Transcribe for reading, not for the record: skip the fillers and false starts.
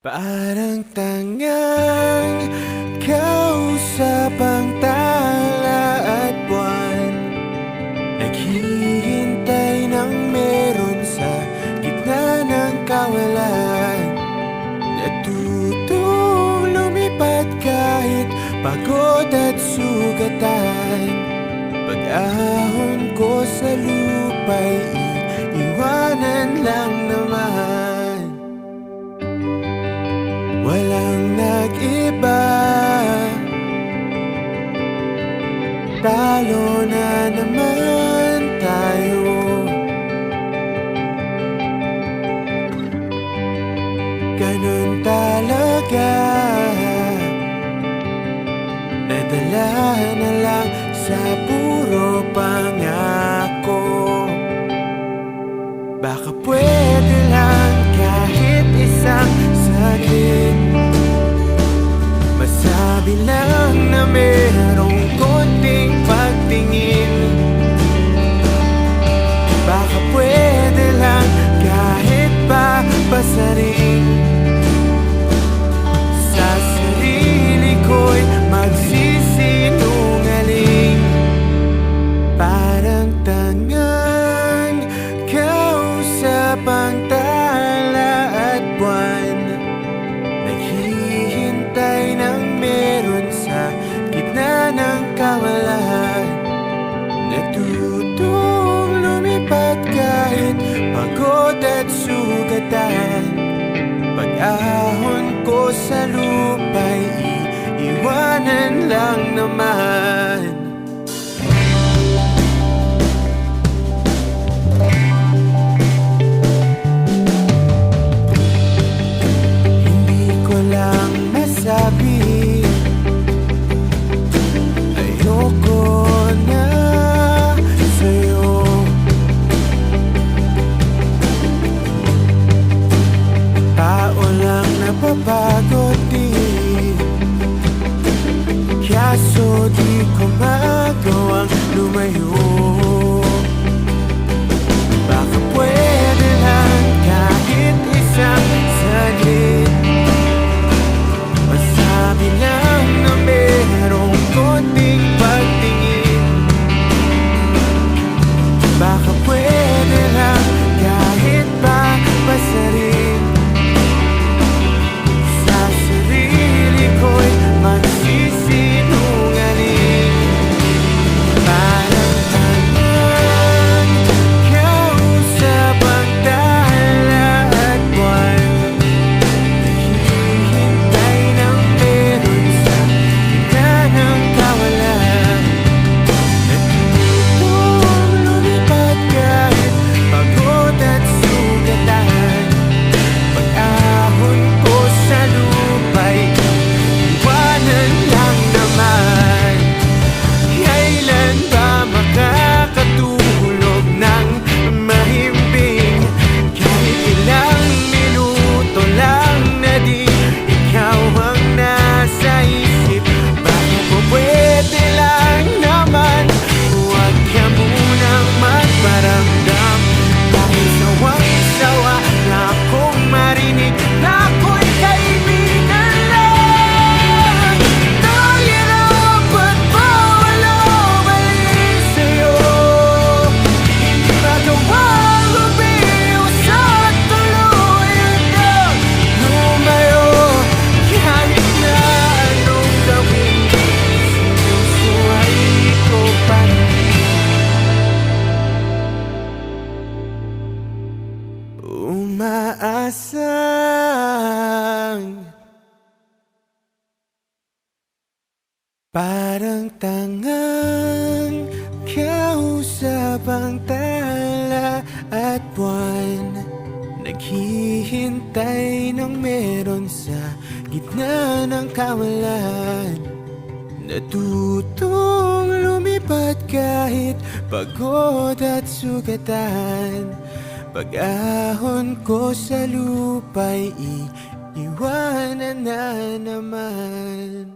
Parang tangang kausap ang tala at buwan, naghihintay ng meron sa gitna ng kawalan. Natutong lumipad kahit pagod at sugatan. Pag-ahon ko sa lupa'y iiwanan lang naman. Walang nag-iba, talo na naman tayo. Ganun talaga, nadala na lang sa puro pangako. Baka pwede lang kahit isang saglit, masabi lang na merong konting pagtingin. Baka pwede lang kahit pa pasaring sa sarili ko'y magsisinungaling. Parang tangang kausap ang tala at buwan, naghihintay ng meron sa gitna ng kawalan. Natutong lumipad kahit pagod at sugatan. Pag-ahon ko sa lupa'y iiwanan lang naman. Sabi, ayoko na sa'yo. Tao lang napapagod din, kaso di ko magawang lumayo. Baka pwede lang kahit isang saglit, masabi lang na merong konting pagtingin. Baka pwede lang kahit pa pasarin sa sarili ko'y magsisinungaling. Parang tangang kausap ang tala at buwan, umaasang parang tangang kausap ang tala at buwan, naghihintay ng meron sa gitna ng kawalan. Natutong lumipad kahit pagod at sugatan. Pag-ahon ko sa lupa'y iiwanan na naman.